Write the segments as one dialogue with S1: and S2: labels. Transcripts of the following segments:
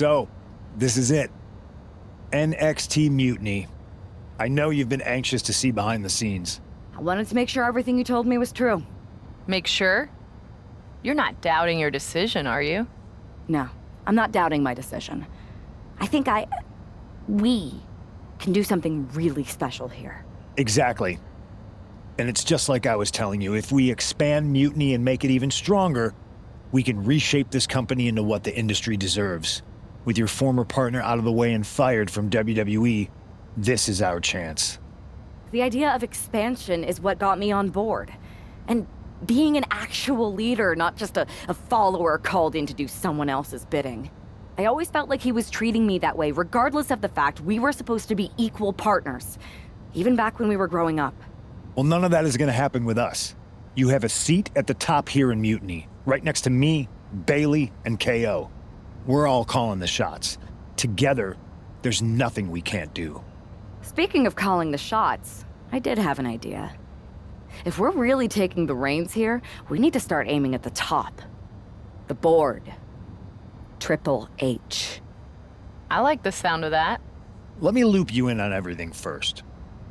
S1: So, this is it. NXT Mutiny. I know you've been anxious to see behind the scenes.
S2: I wanted to make sure everything you told me was true.
S3: Make sure? You're not doubting your decision, are you?
S2: No, I'm not doubting my decision. I think we can do something really special here.
S1: Exactly. And it's just like I was telling you, if we expand Mutiny and make it even stronger, we can reshape this company into what the industry deserves. With your former partner out of the way and fired from WWE, this is our chance.
S2: The idea of expansion is what got me on board. And being an actual leader, not just a follower called in to do someone else's bidding. I always felt like he was treating me that way, regardless of the fact we were supposed to be equal partners, even back when we were growing up.
S1: Well, none of that is going to happen with us. You have a seat at the top here in Mutiny, right next to me, Bailey, and KO. We're all calling the shots. Together, there's nothing we can't do.
S2: Speaking of calling the shots, I did have an idea. If we're really taking the reins here, we need to start aiming at the top. The board. Triple H.
S3: I like the sound of that.
S1: Let me loop you in on everything first.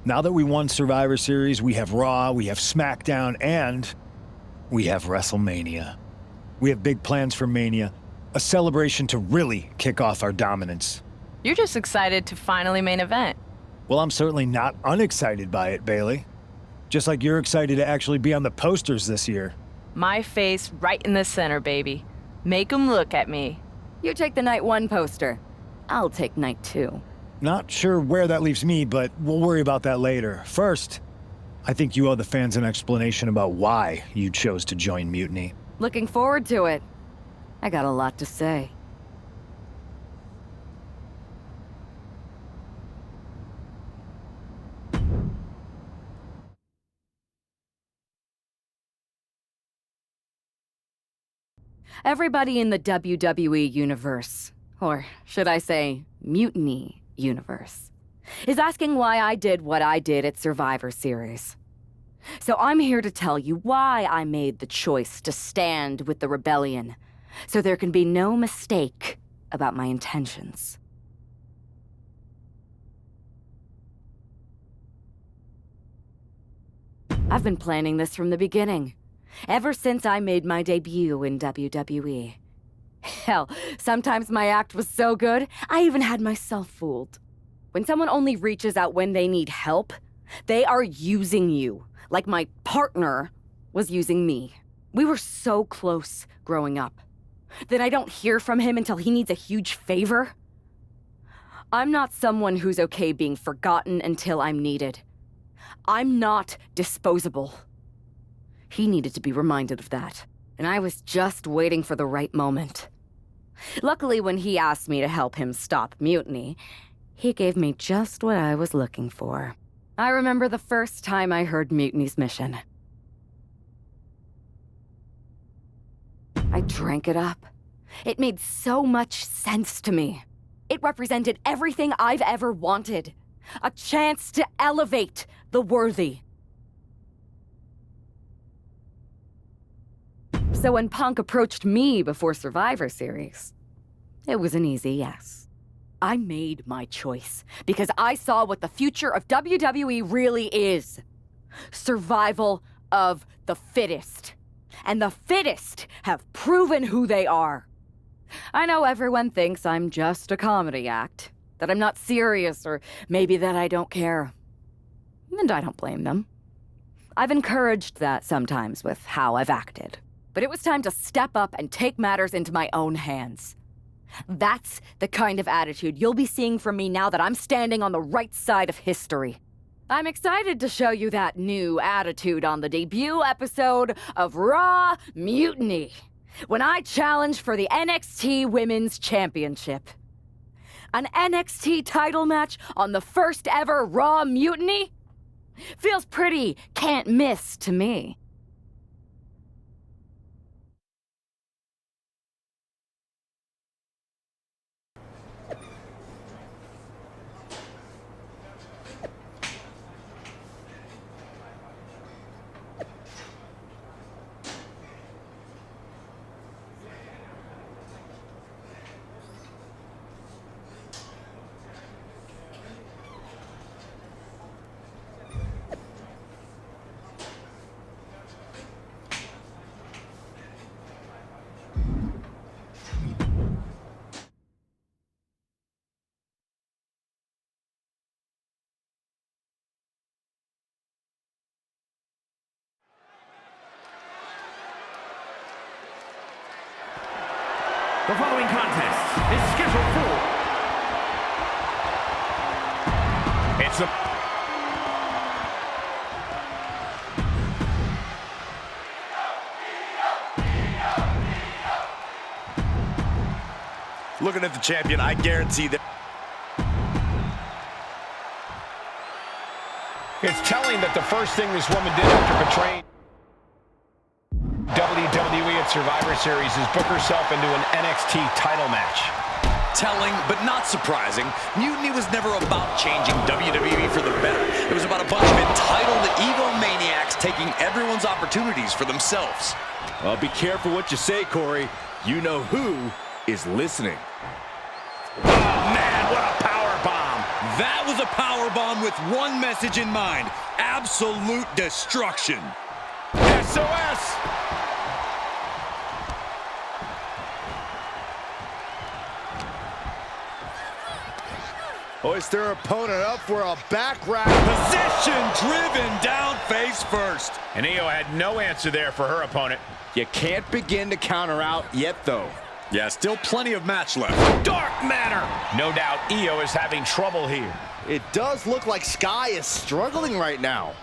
S1: Now that we won Survivor Series, we have Raw, we have SmackDown, and we have WrestleMania. We have big plans for Mania, a celebration to really kick off our dominance.
S3: You're just excited to finally main event.
S1: Well, I'm certainly not unexcited by it, Bailey. Just like you're excited to actually be on the posters this year.
S3: My face right in the center, baby. Make 'em look at me.
S2: You take the night 1 poster. I'll take night 2.
S1: Not sure where that leaves me, but we'll worry about that later. First, I think you owe the fans an explanation about why you chose to join Mutiny.
S2: Looking forward to it. I got a lot to say. Everybody in the WWE universe, or should I say, Mutiny universe, is asking why I did what I did at Survivor Series. So I'm here to tell you why I made the choice to stand with the rebellion, so there can be no mistake about my intentions. I've been planning this from the beginning. Ever since I made my debut in WWE. Hell, sometimes my act was so good, I even had myself fooled. When someone only reaches out when they need help, they are using you, like my partner was using me. We were so close growing up. Then I don't hear from him until he needs a huge favor. I'm not someone who's okay being forgotten until I'm needed. I'm not disposable. He needed to be reminded of that, and I was just waiting for the right moment. Luckily, when he asked me to help him stop Mutiny, he gave me just what I was looking for. I remember the first time I heard Mutiny's mission. I drank it up. It made so much sense to me. It represented everything I've ever wanted. A chance to elevate the worthy. So when Punk approached me before Survivor Series, it was an easy yes. I made my choice because I saw what the future of WWE really is. Survival of the fittest. And the fittest have proven who they are. I know everyone thinks I'm just a comedy act, that I'm not serious, or maybe that I don't care. And I don't blame them. I've encouraged that sometimes with how I've acted. But it was time to step up and take matters into my own hands. That's the kind of attitude you'll be seeing from me now that I'm standing on the right side of history. I'm excited to show you that new attitude on the debut episode of Raw Mutiny, when I challenge for the NXT Women's Championship. An NXT title match on the first ever Raw Mutiny? Feels pretty can't miss to me.
S4: The following contest is scheduled for...
S5: It's a... Looking at the champion, I guarantee that...
S6: It's telling that the first thing this woman did after betraying WWE at Survivor Series is book herself into an NXT title match.
S5: Telling, but not surprising, Mutiny was never about changing WWE for the better. It was about a bunch of entitled egomaniacs taking everyone's opportunities for themselves.
S7: Well, be careful what you say, Corey. You know who is listening.
S5: Oh, man, what a power bomb. That was a power bomb with one message in mind. Absolute destruction.
S6: SOS!
S7: Hoist their opponent up for a back rack.
S5: Position driven down face first.
S6: And Io had no answer there for her opponent.
S7: You can't begin to counter out yet, though.
S5: Yeah, still plenty of match left.
S6: Dark matter! No doubt Io is having trouble here.
S7: It does look like Sky is struggling right now.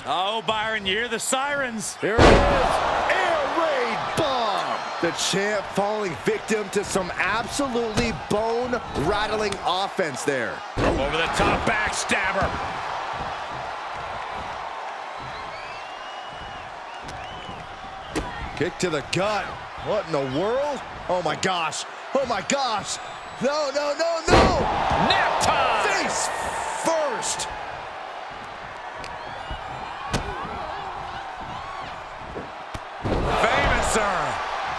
S5: Oh, Byron, you hear the sirens.
S7: Here it is. Air raid bomb. The champ falling victim to some absolutely bone-rattling offense there.
S6: Over the top backstabber.
S7: Kick to the gut. What in the world? Oh my gosh. Oh my gosh. No, no, no, no.
S6: Nap time!
S7: Face first.
S5: Famouser.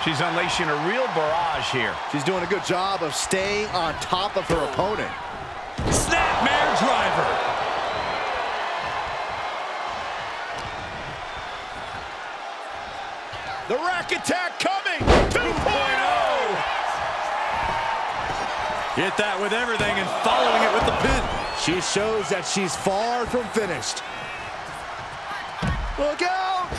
S6: She's unleashing a real barrage here.
S7: She's doing a good job of staying on top of her opponent.
S5: Snapmare driver.
S6: The rack attack coming! 2.0!
S5: Hit that with everything and following it with the pin.
S7: She shows that she's far from finished. Look out!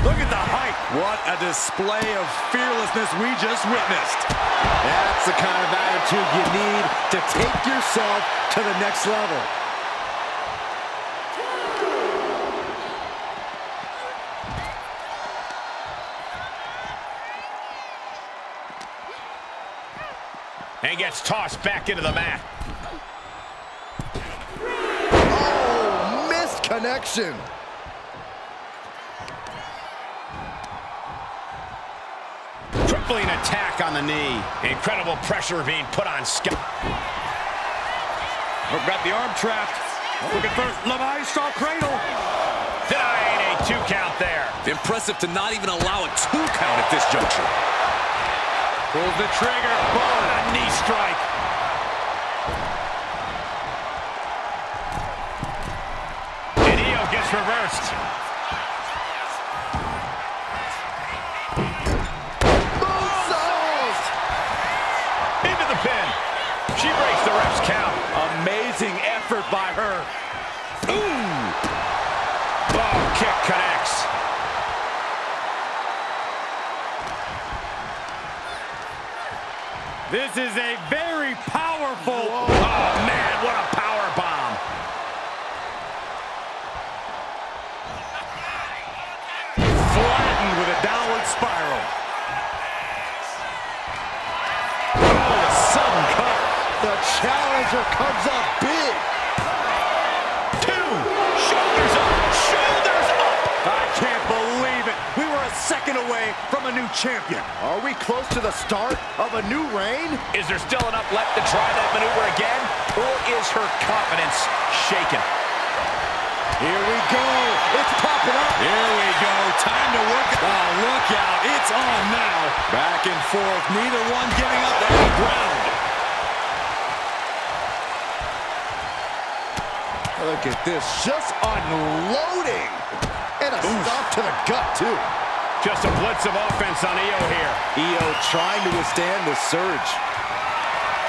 S5: Look at the height. What a display of fearlessness we just witnessed.
S7: That's the kind of attitude you need to take yourself to the next level.
S6: And gets tossed back into the mat.
S7: Oh, missed connection.
S6: Crippling attack on the knee. Incredible pressure being put on Scott.
S5: Got the arm trapped. Looking for La Maestro cradle.
S6: Denying a 2 count there.
S5: Impressive to not even allow a 2 count at this juncture.
S6: Pulls the trigger. Boom, a knee strike. And Io gets reversed.
S7: Moonsault!
S6: Into the pin. She breaks the ref's count.
S7: Amazing effort by her.
S6: Ooh! Oh, kick connects.
S5: This is a very powerful...
S6: Oh, man, what a power bomb.
S5: Flattened with a downward spiral.
S7: Oh, a sudden cut. The challenger comes up big.
S6: 2. Shoulders up. Shoulders up.
S7: I can't believe it. We were a second away from a new champion. Are we close to the start of a new reign?
S6: Is there still enough left to try that maneuver again? Or is her confidence shaken?
S7: Here we go. It's popping up.
S5: Here we go. Time to work. Oh, look out. It's on now. Back and forth. Neither one giving up any ground.
S7: Look at this. Just unloading. And a stop to the gut, too.
S6: Just a blitz of offense on Io here.
S7: Io trying to withstand the surge.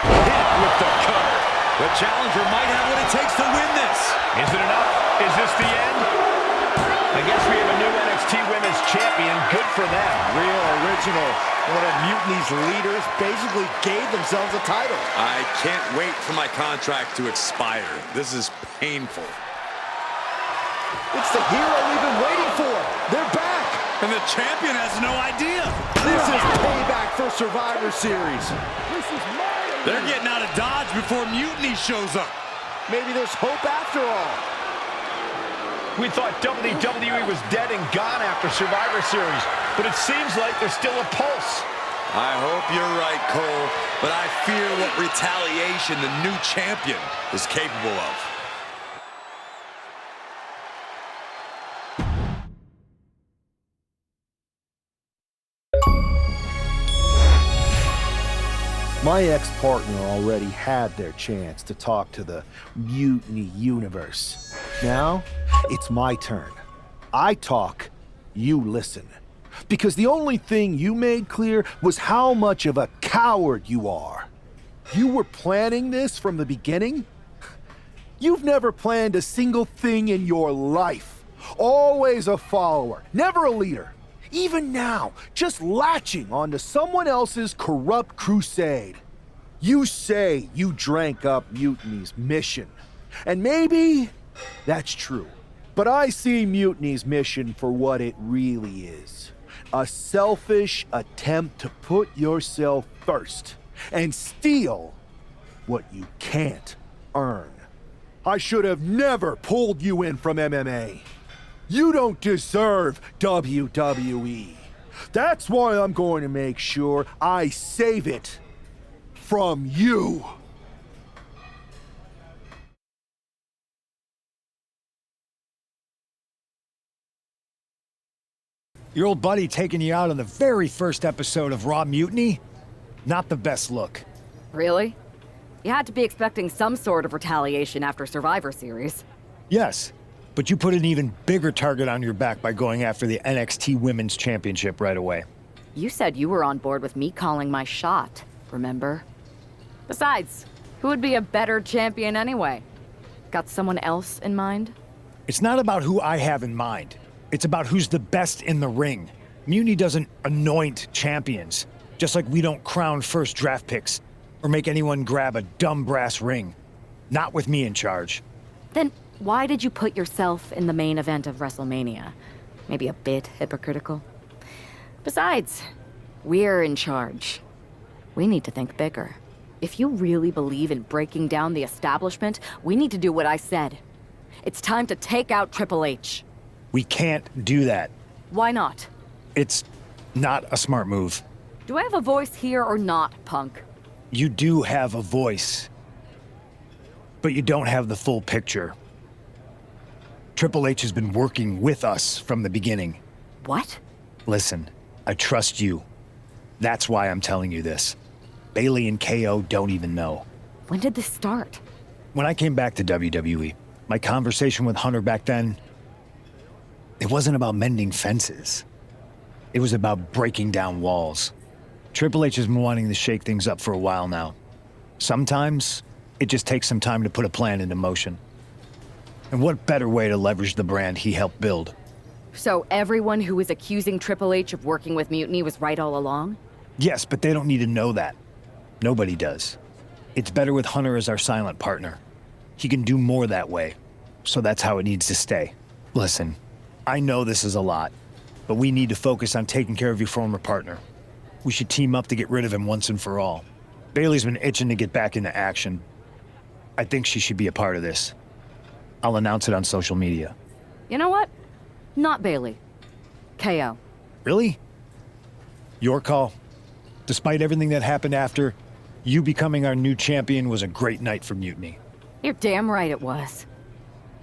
S5: Hit with the cutter. The challenger might have what it takes to win this.
S6: Is it enough? Is this the end? I guess we have a new NXT Women's Champion. Good for them.
S7: Real original. One of Mutiny's leaders basically gave themselves a title.
S5: I can't wait for my contract to expire. This is painful.
S7: It's the hero we've been waiting for. They're back.
S5: And the champion has no idea.
S7: This is payback for Survivor Series.
S5: They're getting out of Dodge before Mutiny shows up.
S7: Maybe there's hope after all.
S6: We thought WWE was dead and gone after Survivor Series, but it seems like there's still a pulse.
S5: I hope you're right, Cole, but I fear what retaliation the new champion is capable of.
S8: My ex-partner already had their chance to talk to the Mutiny Universe. Now, it's my turn. I talk, you listen. Because the only thing you made clear was how much of a coward you are. You were planning this from the beginning? You've never planned a single thing in your life. Always a follower, never a leader. Even now, just latching onto someone else's corrupt crusade. You say you drank up Mutiny's mission. And maybe that's true. But I see Mutiny's mission for what it really is. A selfish attempt to put yourself first and steal what you can't earn. I should have never pulled you in from MMA. You don't deserve WWE. That's why I'm going to make sure I save it from you.
S1: Your old buddy taking you out on the very first episode of Raw Mutiny? Not the best look.
S2: Really? You had to be expecting some sort of retaliation after Survivor Series.
S1: Yes, but you put an even bigger target on your back by going after the NXT Women's Championship right away.
S2: You said you were on board with me calling my shot, remember? Besides, who would be a better champion anyway? Got someone else in mind?
S1: It's not about who I have in mind. It's about who's the best in the ring. Mutiny doesn't anoint champions, just like we don't crown first draft picks or make anyone grab a dumb brass ring. Not with me in charge.
S2: Then why did you put yourself in the main event of WrestleMania? Maybe a bit hypocritical. Besides, we're in charge. We need to think bigger. If you really believe in breaking down the establishment, we need to do what I said. It's time to take out Triple H.
S1: We can't do that.
S2: Why not?
S1: It's not a smart move.
S2: Do I have a voice here or not, punk?
S1: You do have a voice, but you don't have the full picture. Triple H has been working with us from the beginning.
S2: What?
S1: Listen, I trust you. That's why I'm telling you this. Bayley and KO don't even know.
S2: When did this start?
S1: When I came back to WWE, my conversation with Hunter back then, it wasn't about mending fences. It was about breaking down walls. Triple H has been wanting to shake things up for a while now. Sometimes, it just takes some time to put a plan into motion. And what better way to leverage the brand he helped build?
S2: So everyone who was accusing Triple H of working with Mutiny was right all along?
S1: Yes, but they don't need to know that. Nobody does. It's better with Hunter as our silent partner. He can do more that way, so that's how it needs to stay. Listen, I know this is a lot, but we need to focus on taking care of your former partner. We should team up to get rid of him once and for all. Bayley's been itching to get back into action. I think she should be a part of this. I'll announce it on social media.
S2: You know what? Not Bayley. KO.
S1: Really? Your call? Despite everything that happened after, you becoming our new champion was a great night for Mutiny.
S2: You're damn right it was.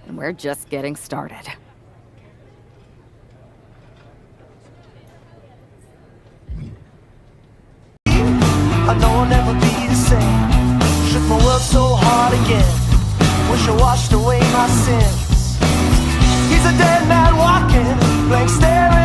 S2: And we're just getting started.
S9: I know I'll never be the same. Shook my world so hard again. Wish I washed away my sins. He's a dead man walking, blank staring.